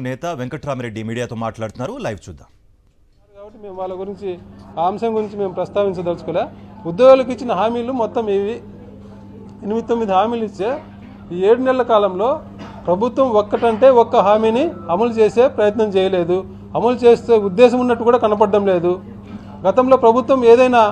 నేత వెంకట్రామిరెడ్డి మీడియాతో మాట్లాడుతున్నారు. లైవ్ చూద్దాం. కాబట్టి మేము వాళ్ళ గురించి ఆ అంశం గురించి మేము ప్రస్తావించదలుచుకోలే. ఉద్యోగులకు ఇచ్చిన హామీలు మొత్తం ఇవి 8-9 హామీలు ఇచ్చే ఈ 7 నెలల కాలంలో ప్రభుత్వం ఒక్కటంటే ఒక్క హామీని అమలు చేసే ప్రయత్నం చేయలేదు. అమలు చేసే ఉద్దేశం ఉన్నట్టు కూడా కనపడడం లేదు. గతంలో ప్రభుత్వం ఏదైనా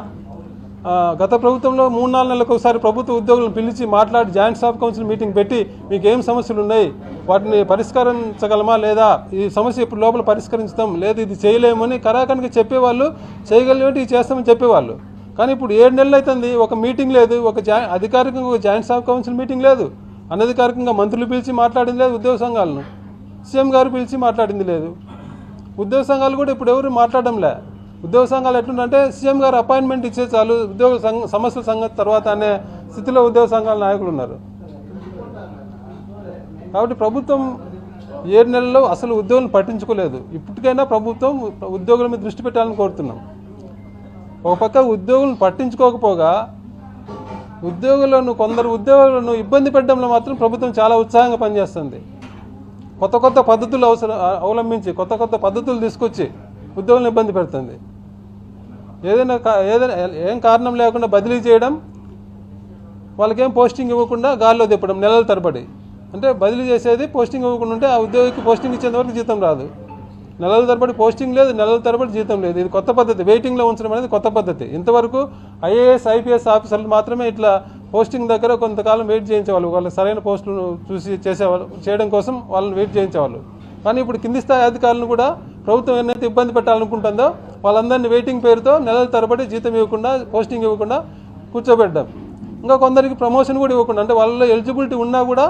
గత ప్రభుత్వంలో 3-4 నెలలకు ఒకసారి ప్రభుత్వ ఉద్యోగులను పిలిచి మాట్లాడి జాయింట్ స్టాఫ్ కౌన్సిల్ మీటింగ్ పెట్టి మీకు ఏం సమస్యలు ఉన్నాయి, వాటిని పరిష్కరించగలమా లేదా, ఈ సమస్య ఇప్పుడు లోపల పరిష్కరించడం లేదు, ఇది చేయలేమని కరాఖండిగా చెప్పేవాళ్ళు. చేయగలిగేటి ఇది చేస్తామని చెప్పేవాళ్ళు. కానీ ఇప్పుడు 7 నెలలు అవుతుంది, ఒక మీటింగ్ లేదు, అధికారికంగా ఒక జాయింట్ స్టాఫ్ కౌన్సిల్ మీటింగ్ లేదు, అనధికారికంగా మంత్రులు పిలిచి మాట్లాడింది లేదు, ఉద్యోగ సంఘాలను సీఎం గారు పిలిచి మాట్లాడింది లేదు. ఉద్యోగ సంఘాలు కూడా ఇప్పుడు ఎవరు మాట్లాడడం లే. ఉద్యోగ సంఘాలు ఎట్లుంటే సీఎం గారు అపాయింట్మెంట్ ఇచ్చే చాలు ఉద్యోగ సమస్యల సంగతి తర్వాత అనే స్థితిలో ఉద్యోగ సంఘాల నాయకులు ఉన్నారు. కాబట్టి ప్రభుత్వం 7 నెలల్లో అసలు ఉద్యోగులను పట్టించుకోలేదు. ఇప్పటికైనా ప్రభుత్వం ఉద్యోగుల మీద దృష్టి పెట్టాలని కోరుతున్నాం. ఒక పక్క ఉద్యోగులను పట్టించుకోకపోగా కొందరు ఉద్యోగులను ఇబ్బంది పెట్టడంలో మాత్రం ప్రభుత్వం చాలా ఉత్సాహంగా పనిచేస్తుంది. కొత్త పద్ధతులు అవలంబించి కొత్త పద్ధతులు తీసుకొచ్చి ఉద్యోగులను ఇబ్బంది పెడుతుంది. ఏదైనా ఏం కారణం లేకుండా బదిలీ చేయడం, వాళ్ళకేం పోస్టింగ్ ఇవ్వకుండా గాల్లో తిప్పడం నెలల తరబడి. అంటే బదిలీ చేసేది పోస్టింగ్ ఇవ్వకుండా ఉంటే ఆ ఉద్యోగికి పోస్టింగ్ ఇచ్చేంత వరకు జీతం రాదు. నెలల తరబడి పోస్టింగ్ లేదు, నెలల తరబడి జీతం లేదు. ఇది కొత్త పద్ధతి. వెయిటింగ్లో ఉంచడం అనేది కొత్త పద్ధతి. ఇంతవరకు ఐఏఎస్ ఐపీఎస్ ఆఫీసర్లు మాత్రమే ఇట్లా పోస్టింగ్ దగ్గర కొంతకాలం వెయిట్ చేయించేవాళ్ళు. వాళ్ళకి సరైన పోస్టులను చూసి చేయడం కోసం వాళ్ళని వెయిట్ చేయించేవాళ్ళు. కానీ ఇప్పుడు కింది స్థాయి అధికారులను కూడా ప్రభుత్వం ఏదైతే ఇబ్బంది పెట్టాలనుకుంటుందో వాళ్ళందరినీ వెయిటింగ్ పేరుతో నెలల తరబడి జీతం ఇవ్వకుండా, పోస్టింగ్ ఇవ్వకుండా కూర్చోబెట్టడం. ఇంకా కొందరికి ప్రమోషన్ కూడా ఇవ్వకుండా, అంటే వాళ్ళలో ఎలిజిబిలిటీ ఉన్నా కూడా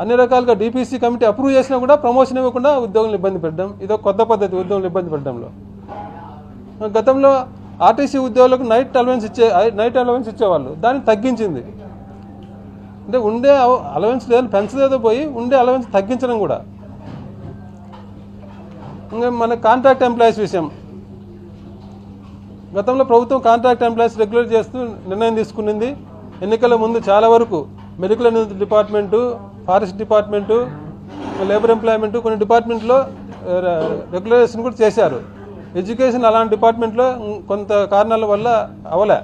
అన్ని రకాలుగా డిపిసి కమిటీ అప్రూవ్ చేసినా కూడా ప్రమోషన్ ఇవ్వకుండా ఉద్యోగులను ఇబ్బంది పెట్టడం. ఇదో కొత్త పద్ధతి ఉద్యోగులను ఇబ్బంది పెట్టడంలో. గతంలో ఆర్టీసీ ఉద్యోగులకు నైట్ అలవెన్స్ ఇచ్చేవాళ్ళు, దాన్ని తగ్గించింది. అంటే ఉండే అలవెన్స్ లేదని పెంచలేదో పోయి ఉండే అలవెన్స్ తగ్గించడం కూడా. ఇంకా మన కాంట్రాక్ట్ ఎంప్లాయీస్ విషయం, గతంలో ప్రభుత్వం కాంట్రాక్ట్ ఎంప్లాయీస్ రెగ్యులర్ చేస్తూ నిర్ణయం తీసుకునింది. ఎన్నికల ముందు చాలా వరకు medical department, forest department, labour employment కొన్ని డిపార్ట్మెంట్లో రెగ్యులరైజేషన్ కూడా చేశారు. ఎడ్యుకేషన్ అలాంటి డిపార్ట్మెంట్లో కొంత కారణాల వల్ల అవలే,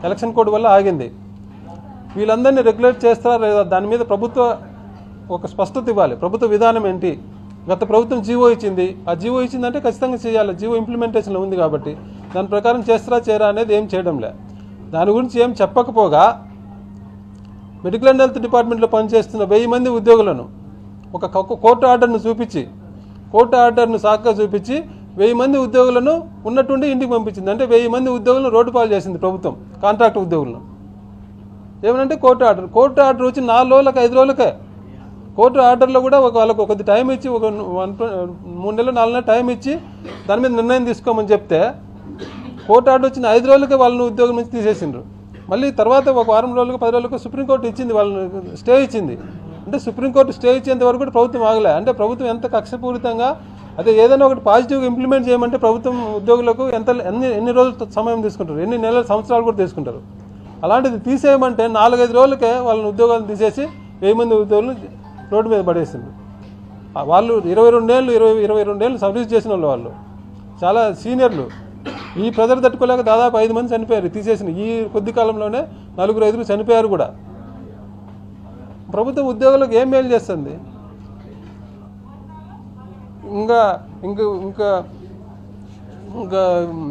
ఎలక్షన్ కోడ్ వల్ల ఆగింది. వీళ్ళందరినీ రెగ్యులేట్ చేస్తారా లేదా దాని మీద ప్రభుత్వ ఒక స్పష్టత ఇవ్వాలి. ప్రభుత్వ విధానం ఏంటి? గత ప్రభుత్వం జీవో ఇచ్చింది, ఆ జీవో ఇచ్చిందంటే ఖచ్చితంగా చేయాలి. జీవో ఇంప్లిమెంటేషన్లో ఉంది కాబట్టి దాని ప్రకారం చేస్తారా చేయరా అనేది ఏం చేయడంలే. దాని గురించి ఏం చెప్పకపోగా మెడికల్ అండ్ హెల్త్ డిపార్ట్మెంట్లో పనిచేస్తున్న 1000 మంది ఉద్యోగులను ఒక కోర్టు ఆర్డర్ను సాకుగా చూపించి 1000 మంది ఉద్యోగులను ఉన్నట్టుండి ఇంటికి పంపించింది. అంటే 1000 మంది ఉద్యోగులను రోడ్డు పాలు చేసింది ప్రభుత్వం, కాంట్రాక్ట్ ఉద్యోగులను. ఏమనంటే కోర్టు ఆర్డర్ వచ్చి 4 రోజులకు 5 రోజులకే. కోర్టు ఆర్డర్లో కూడా వాళ్ళకు కొద్ది టైం ఇచ్చి, ఒక 3 నెలలు 4 నెలలు టైం ఇచ్చి దాని మీద నిర్ణయం తీసుకోమని చెప్తే కోర్టు ఆర్డర్ వచ్చిన 5 రోజులకే వాళ్ళని ఉద్యోగం నుంచి తీసేసిండ్రు. మళ్ళీ తర్వాత ఒక వారం రోజులకు 10 రోజులకు సుప్రీంకోర్టు ఇచ్చింది, వాళ్ళని స్టే ఇచ్చింది. అంటే సుప్రీంకోర్టు స్టే ఇచ్చేంత వరకు కూడా ప్రభుత్వం ఆగలే. అంటే ప్రభుత్వం ఎంత కక్షపూరితంగా, అదే ఏదైనా ఒకటి పాజిటివ్గా ఇంప్లిమెంట్ చేయమంటే ప్రభుత్వం ఉద్యోగులకు ఎన్ని రోజులు సమయం తీసుకుంటారు, ఎన్ని నెలల సంవత్సరాలు కూడా తీసుకుంటారు. అలాంటిది తీసేయమంటే 4-5 రోజులకే వాళ్ళని ఉద్యోగాలను తీసేసి 1000 మంది ఉద్యోగులను రోడ్డు మీద పడేసింది. వాళ్ళు 22 ఏళ్ళు సర్వీస్ చేసిన వాళ్ళు చాలా సీనియర్లు. ఈ ప్రెజర్ తట్టుకోలేక దాదాపు 5 మంది చనిపోయారు తీసేసిన. ఈ కొద్ది కాలంలోనే 4-5 చనిపోయారు కూడా. ప్రభుత్వం ఉద్యోగులకు ఏం మేలు చేస్తుంది? ఇంకా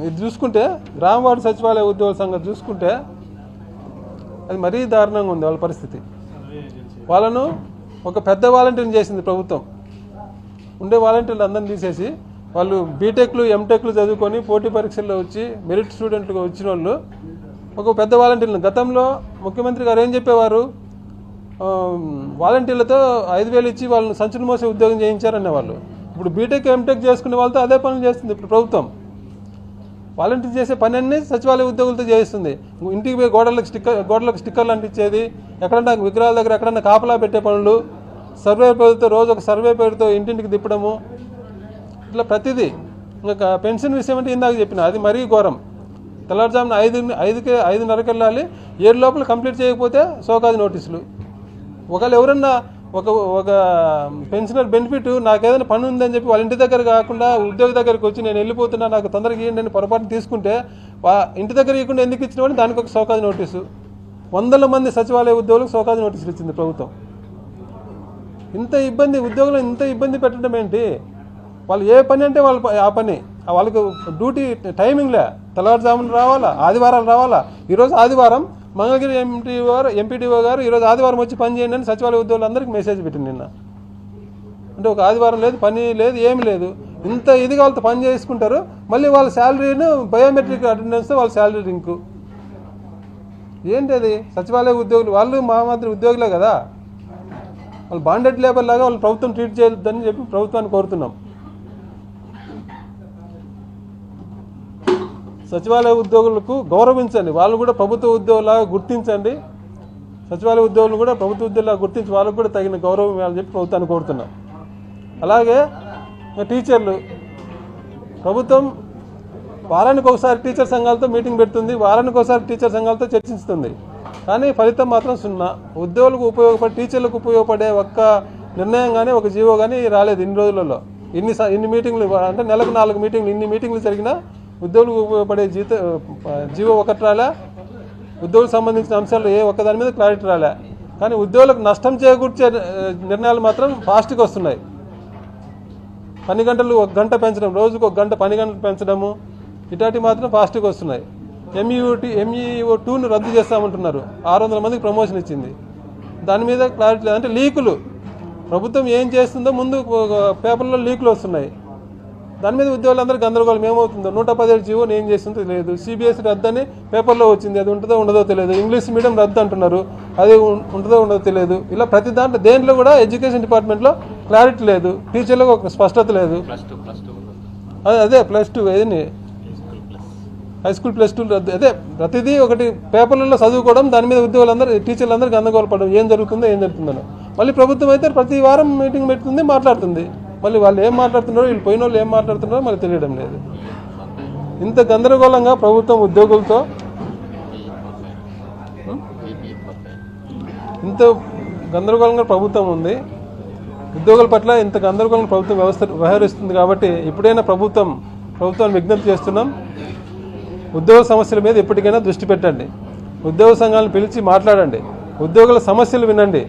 ఇది చూసుకుంటే గ్రామ వార్డు సచివాలయ ఉద్యోగుల సంగతి చూసుకుంటే అది మరీ దారుణంగా ఉంది వాళ్ళ పరిస్థితి. వాళ్ళను ఒక పెద్ద వాలంటీర్ని చేసింది ప్రభుత్వం. ఉండే వాలంటీర్లు అందరిని తీసేసి వాళ్ళు బీటెక్లు ఎంటెక్లు చదువుకొని పోటీ పరీక్షల్లో వచ్చి మెరిట్ స్టూడెంట్గా వచ్చిన వాళ్ళు ఒక పెద్ద వాలంటీర్లు. గతంలో ముఖ్యమంత్రి గారు ఏం చెప్పేవారు, వాలంటీర్లతో 5,000 ఇచ్చి వాళ్ళని సంచులు మోసే ఉద్యోగం చేయించారనేవాళ్ళు. ఇప్పుడు బీటెక్ ఎంటెక్ చేసుకునే వాళ్ళతో అదే పనులు చేస్తుంది ఇప్పుడు ప్రభుత్వం. వాలంటీర్ చేసే పని అన్నీ సచివాలయ ఉద్యోగులతో చేయిస్తుంది. ఇంటికి పోయి గోడలకు స్టిక్కర్లు అంటించేది, ఎక్కడన్నా విగ్రహాల దగ్గర ఎక్కడన్నా కాపలా పెట్టే పనులు, సర్వే పేరుతో రోజు ఒక సర్వే పేరుతో ఇంటింటికి తిప్పడము, ఇట్లా ప్రతిదీ. ఇంకా పెన్షన్ విషయం అంటే ఇందాక చెప్పిన అది మరీ ఘోరం. తెల్లవారుజామున 5:30కి వెళ్ళాలి, 7 లోపల కంప్లీట్ చేయకపోతే సోకాది నోటీసులు. ఒకవేళ ఎవరన్నా ఒక పెన్షనర్ బెనిఫిట్ నాకు ఏదైనా పని ఉందని చెప్పి వాళ్ళ ఇంటి దగ్గర కాకుండా ఉద్యోగి దగ్గరికి వచ్చి నేను వెళ్ళిపోతున్నా నాకు తొందరగా ఇవ్వండి అని పొరపాటు తీసుకుంటే ఇంటి దగ్గర ఇవ్వకుండా ఎందుకు ఇచ్చినామని దానికి ఒక షోకాజ్ నోటీసు. వందల మంది సచివాలయ ఉద్యోగులకు షోకాజ్ నోటీసులు ఇచ్చింది ప్రభుత్వం. ఇంత ఇబ్బంది ఉద్యోగులు ఇంత ఇబ్బంది పెట్టడం ఏంటి? వాళ్ళు ఏ పని అంటే వాళ్ళు ఆ పని, వాళ్ళకు డ్యూటీ టైమింగ్లే, తెల్లవారుజామున రావాలా, ఆదివారాలు రావాలా. ఈరోజు ఆదివారం మంగళగిరి ఎంపీటీఓ గారు ఈరోజు ఆదివారం వచ్చి పని చేయండి అని సచివాలయ ఉద్యోగులందరికీ మెసేజ్ పెట్టింది నిన్న. అంటే ఒక ఆదివారం లేదు, పని లేదు, ఏమి లేదు. ఇంత ఇదిగా వాళ్ళతో పని చేసుకుంటారు. మళ్ళీ వాళ్ళ శాలరీని బయోమెట్రిక్ అటెండెన్స్తో వాళ్ళ శాలరీ లింకు ఏంటి? అది సచివాలయ ఉద్యోగులు వాళ్ళు మా మాదిరి ఉద్యోగులే కదా. వాళ్ళు బాండెడ్ లేబర్ లాగా వాళ్ళు ప్రభుత్వం ట్రీట్ చేయొద్దని చెప్పి ప్రభుత్వాన్ని కోరుతున్నాం. సచివాలయ ఉద్యోగులకు గౌరవించండి, వాళ్ళు కూడా ప్రభుత్వ ఉద్యోగులాగా గుర్తించండి. సచివాలయ ఉద్యోగులు కూడా ప్రభుత్వ ఉద్యోగులాగా గుర్తించి వాళ్ళకు కూడా తగిన గౌరవం ఇవ్వాలని చెప్పి ప్రభుత్వాన్ని కోరుతున్నాం. అలాగే టీచర్లు, ప్రభుత్వం వారానికి ఒకసారి టీచర్ సంఘాలతో మీటింగ్ పెడుతుంది, వారానికి ఒకసారి టీచర్ సంఘాలతో చర్చిస్తుంది. కానీ ఫలితం మాత్రం సున్నా. ఉద్యోగులకు ఉపయోగపడే, టీచర్లకు ఉపయోగపడే ఒక్క నిర్ణయం కానీ ఒక జీవో కానీ రాలేదు ఇన్ని రోజులలో. ఇన్ని మీటింగ్లు అంటే నెలకు 4 మీటింగ్లు, ఇన్ని మీటింగ్లు జరిగినా ఉద్యోగులకు ఉపయోగపడే జీవో ఒకటి రాలే. ఉద్యోగులకు సంబంధించిన అంశాలు ఏ ఒక్క దాని మీద క్లారిటీ రాలే. కానీ ఉద్యోగులకు నష్టం చేకూర్చే నిర్ణయాలు మాత్రం ఫాస్ట్గా వస్తున్నాయి. పని గంటలు 1 గంట పెంచడం, రోజుకు 1 గంట పని గంటలు పెంచడము, ఇట్లాంటివి మాత్రం ఫాస్ట్గా వస్తున్నాయి. MEO 2ను రద్దు చేస్తామంటున్నారు. 600 మందికి ప్రమోషన్ ఇచ్చింది. దాని మీద క్లారిటీ లేదు. అంటే లీకులు, ప్రభుత్వం ఏం చేస్తుందో ముందు పేపర్లో లీకులు వస్తున్నాయి. దాని మీద ఉద్యోగులందరూ గందరగోళం. ఏమవుతుందో 117 జీవో ఏం చేస్తుందో తెలియదు. CBSE రద్దు అని పేపర్లో వచ్చింది, అది ఉంటుందో ఉండదో తెలియదు. ఇంగ్లీష్ మీడియం రద్దు అంటున్నారు, అది ఉంటుందో ఉండదో తెలియదు. ఇలా ప్రతి దాంట్లో దేంట్లో కూడా ఎడ్యుకేషన్ డిపార్ట్మెంట్లో క్లారిటీ లేదు. టీచర్లకు ఒక స్పష్టత లేదు. అదే +2 ఏదని హై స్కూల్ +2 రద్దు. అదే ప్రతిదీ ఒకటి పేపర్లలో చదువుకోవడం, దాని మీద ఉద్యోగులందరూ టీచర్లందరూ గందరగోళపడడం, ఏం జరుగుతుందో. మళ్ళీ ప్రభుత్వం అయితే ప్రతి వారం మీటింగ్ పెడుతుంది, మాట్లాడుతుంది. మళ్ళీ వాళ్ళు ఏం మాట్లాడుతున్నారో, వీళ్ళు పోయిన వాళ్ళు ఏం మాట్లాడుతున్నారో మళ్ళీ తెలియడం లేదు. ఇంత గందరగోళంగా ప్రభుత్వం ఉద్యోగులతో, ఇంత గందరగోళంగా ప్రభుత్వం ఉంది. ఉద్యోగుల పట్ల ఇంత గందరగోళంగా ప్రభుత్వం వ్యవహరిస్తుంది. కాబట్టి ఇప్పుడైనా ప్రభుత్వాన్ని విజ్ఞప్తి చేస్తున్నాం, ఉద్యోగ సమస్యల మీద ఎప్పటికైనా దృష్టి పెట్టండి. ఉద్యోగ సంఘాలను పిలిచి మాట్లాడండి, ఉద్యోగుల సమస్యలు వినండి,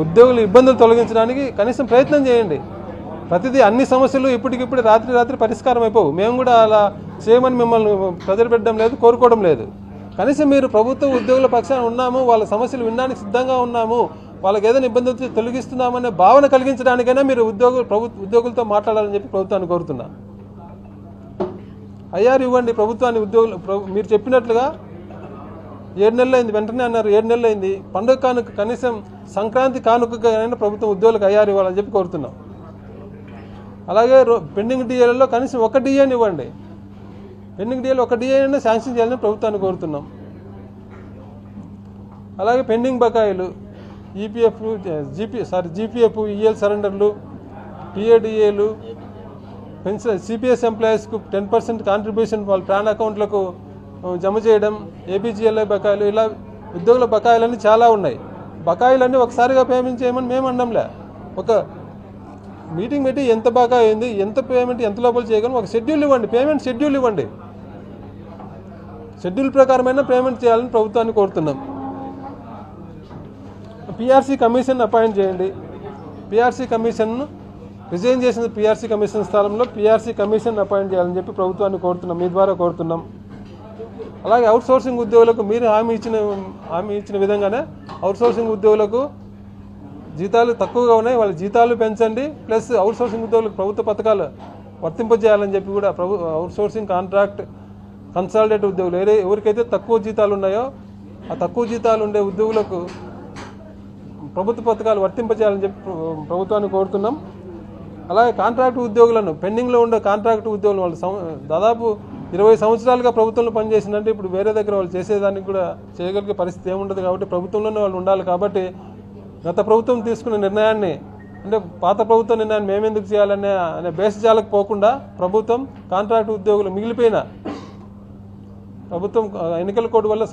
ఉద్యోగుల ఇబ్బందులు తొలగించడానికి కనీసం ప్రయత్నం చేయండి. ప్రతిదీ అన్ని సమస్యలు ఇప్పటికిప్పుడు రాత్రి పరిష్కారం అయిపోవు. మేము కూడా అలా చేయమని మిమ్మల్ని ప్రజలు పెట్టడం లేదు, కోరుకోవడం లేదు. కనీసం మీరు ప్రభుత్వ ఉద్యోగుల పక్షాన ఉన్నాము, వాళ్ళ సమస్యలు వినడానికి సిద్ధంగా ఉన్నాము, వాళ్ళకి ఏదైనా ఇబ్బందులు తొలగిస్తున్నామనే భావన కలిగించడానికైనా మీరు ఉద్యోగులతో మాట్లాడాలని చెప్పి ప్రభుత్వాన్ని కోరుతున్నా. IR ఇవ్వండి ప్రభుత్వాన్ని. మీరు చెప్పినట్లుగా 7 నెలలు అయింది, వెంటనే అన్నారు 7 నెలలు అయింది. పండుగ కానుక, కనీసం సంక్రాంతి కానుకైనా ప్రభుత్వం ఉద్యోగులకు IR ఇవ్వాలని చెప్పి కోరుతున్నాం. అలాగే పెండింగ్ DAలలో కనీసం 1 DAని ఇవ్వండి. పెండింగ్ DAలో 1 DA అయినా శాంక్షన్ చేయాలని ప్రభుత్వాన్ని కోరుతున్నాం. అలాగే పెండింగ్ బకాయిలు, GPF, EL సరెండర్లు, TADAలు, పెన్షన్, CPS ఎంప్లాయీస్కు 10% కాంట్రిబ్యూషన్ వాళ్ళ ప్రాన్ అకౌంట్లకు జమ చేయడం, APGLI బకాయిలు, ఇలా ఉద్యోగుల బకాయిలన్నీ చాలా ఉన్నాయి. బకాయిలన్నీ ఒకసారిగా పేమెంట్ చేయమని మేము అనడంలే. ఒక మీటింగ్ పెట్టి ఎంత బకాయి అయింది, ఎంత పేమెంట్ ఎంత లోపల చేయగలం, ఒక షెడ్యూల్ ఇవ్వండి, పేమెంట్ షెడ్యూల్ ఇవ్వండి. షెడ్యూల్ ప్రకారమైన పేమెంట్ చేయాలని ప్రభుత్వాన్ని కోరుతున్నాం. PRC కమిషన్ అపాయింట్ చేయండి. PRC కమిషన్ను రిజైన్ చేసిన PRC కమిషన్ స్థానంలో PRC కమిషన్ అపాయింట్ చేయాలని చెప్పి ప్రభుత్వాన్ని కోరుతున్నాం, మీ ద్వారా కోరుతున్నాం. అలాగే అవుట్సోర్సింగ్ ఉద్యోగులకు మీరు హామీ ఇచ్చిన విధంగానే అవుట్సోర్సింగ్ ఉద్యోగులకు జీతాలు తక్కువగా ఉన్నాయి, వాళ్ళ జీతాలు పెంచండి. ప్లస్ అవుట్సోర్సింగ్ ఉద్యోగులకు ప్రభుత్వ పథకాలు వర్తింపజేయాలని చెప్పి కూడా అవుట్సోర్సింగ్, కాంట్రాక్ట్, కన్సాలిడేట్ ఉద్యోగులు ఎవరికైతే తక్కువ జీతాలు ఉన్నాయో ఆ తక్కువ జీతాలు ఉండే ఉద్యోగులకు ప్రభుత్వ పథకాలు వర్తింపజేయాలని చెప్పి ప్రభుత్వాన్ని కోరుతున్నాం. అలాగే కాంట్రాక్ట్ ఉద్యోగులను, పెండింగ్లో ఉండే కాంట్రాక్ట్ ఉద్యోగులు, వాళ్ళు దాదాపు 20 సంవత్సరాలుగా ప్రభుత్వంలో పనిచేసిందంటే ఇప్పుడు వేరే దగ్గర వాళ్ళు చేసేదానికి కూడా చేయగలిగే పరిస్థితి ఏముండదు. కాబట్టి ప్రభుత్వంలోనే వాళ్ళు ఉండాలి. కాబట్టి గత ప్రభుత్వం తీసుకున్న నిర్ణయాన్ని, అంటే పాత ప్రభుత్వ నిర్ణయాన్ని మేమెందుకు చేయాలనే బేసిజాలకు పోకుండా ప్రభుత్వం కాంట్రాక్ట్ ఉద్యోగులు మిగిలిపోయిన ప్రభుత్వం ఎన్నికల కోడ్ వల్ల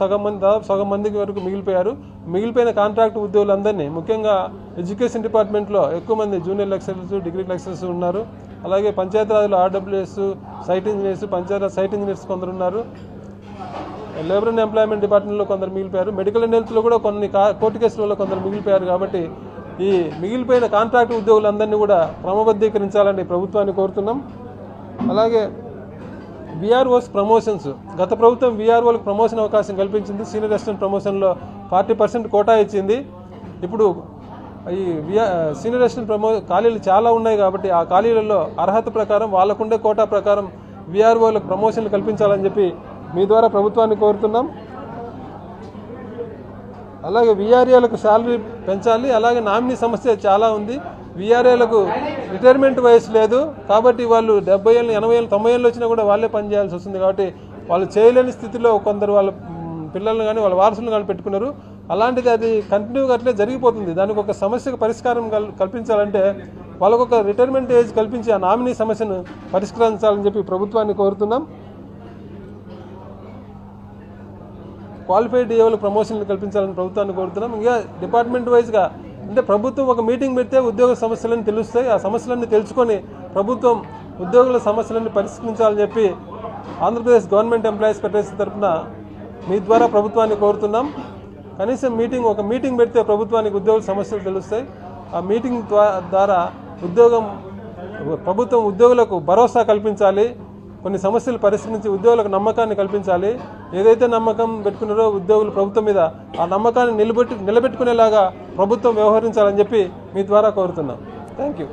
దాదాపు సగం మందికి వరకు మిగిలిపోయారు. మిగిలిపోయిన కాంట్రాక్ట్ ఉద్యోగులందరినీ, ముఖ్యంగా ఎడ్యుకేషన్ డిపార్ట్మెంట్లో ఎక్కువ మంది జూనియర్ లెక్చరర్స్, డిగ్రీ లెక్చరర్స్ ఉన్నారు. అలాగే పంచాయతీరాజ్లో RWS, site engineers, panchayat site engineers కొందరు ఉన్నారు. లేబర్ అండ్ ఎంప్లాయ్మెంట్ డిపార్ట్మెంట్లో కొందరు మిగిలిపోయారు. మెడికల్ అండ్ హెల్త్లో కూడా కొన్ని కోర్టు కేసులలో కొందరు మిగిలిపోయారు. కాబట్టి ఈ మిగిలిపోయిన కాంట్రాక్ట్ ఉద్యోగులందరినీ కూడా క్రమబద్ధీకరించాలని ప్రభుత్వాన్ని కోరుతున్నాం. అలాగే విఆర్ఓస్ ప్రమోషన్స్, గత ప్రభుత్వం విఆర్ఓలకు ప్రమోషన్ అవకాశం కల్పించింది. సీనియర్ అసిస్టెంట్ ప్రమోషన్లో 40% కోటా ఇచ్చింది. ఇప్పుడు ఈ సీనియర్ అసిస్టెంట్ ఖాళీలు చాలా ఉన్నాయి కాబట్టి ఆ ఖాళీలలో అర్హత ప్రకారం వాళ్ళకుండే కోటా ప్రకారం విఆర్ఓలకు ప్రమోషన్లు కల్పించాలని చెప్పి మీ ద్వారా ప్రభుత్వాన్ని కోరుతున్నాం. అలాగే విఆర్ఏలకు శాలరీ పెంచాలి. అలాగే నామినీ సమస్య చాలా ఉంది. విఆర్ఏలకు రిటైర్మెంట్ వయసు లేదు కాబట్టి వాళ్ళు 70 ఏళ్ళు, 80 ఏళ్ళు, 90 ఏళ్ళు వచ్చినా కూడా వాళ్ళే పనిచేయాల్సి వస్తుంది. కాబట్టి వాళ్ళు చేయలేని స్థితిలో కొందరు వాళ్ళ పిల్లలను కానీ వాళ్ళ వారసులను కానీ పెట్టుకున్నారు. అలాంటిది అది కంటిన్యూగా అట్లే జరిగిపోతుంది. దానికి ఒక సమస్యకు పరిష్కారం కల్పించాలంటే వాళ్ళకు ఒక రిటైర్మెంట్ ఏజ్ కల్పించి ఆ నామినీ సమస్యను పరిష్కరించాలని చెప్పి ప్రభుత్వాన్ని కోరుతున్నాం. క్వాలిఫైడ్ డిఏలకు ప్రమోషన్లు కల్పించాలని ప్రభుత్వాన్ని కోరుతున్నాం. ఇంకా డిపార్ట్మెంట్ వైజ్గా అంటే ప్రభుత్వం ఒక మీటింగ్ పెడితే ఉద్యోగ సమస్యలన్నీ తెలుస్తాయి. ఆ సమస్యలన్నీ తెలుసుకొని ప్రభుత్వం ఉద్యోగుల సమస్యలన్నీ పరిష్కరించాలని చెప్పి ఆంధ్రప్రదేశ్ గవర్నమెంట్ ఎంప్లాయీస్ ఫెడరేషన్ తరఫున మీ ద్వారా ప్రభుత్వాన్ని కోరుతున్నాం. కనీసం ఒక మీటింగ్ పెడితే ప్రభుత్వానికి ఉద్యోగుల సమస్యలు తెలుస్తాయి. ఆ మీటింగ్ ద్వారా ప్రభుత్వం ఉద్యోగులకు భరోసా కల్పించాలి. కొన్ని సమస్యలు పరిష్కరించి ఉద్యోగులకు నమ్మకాన్ని కల్పించాలి. ఏదైతే నమ్మకం పెట్టుకున్నారో ఉద్యోగులు ప్రభుత్వం మీద, ఆ నమ్మకాన్ని నిలబెట్టుకునేలాగా ప్రభుత్వం వ్యవహరించాలని చెప్పి మీ ద్వారా కోరుతున్నాం. Thank you.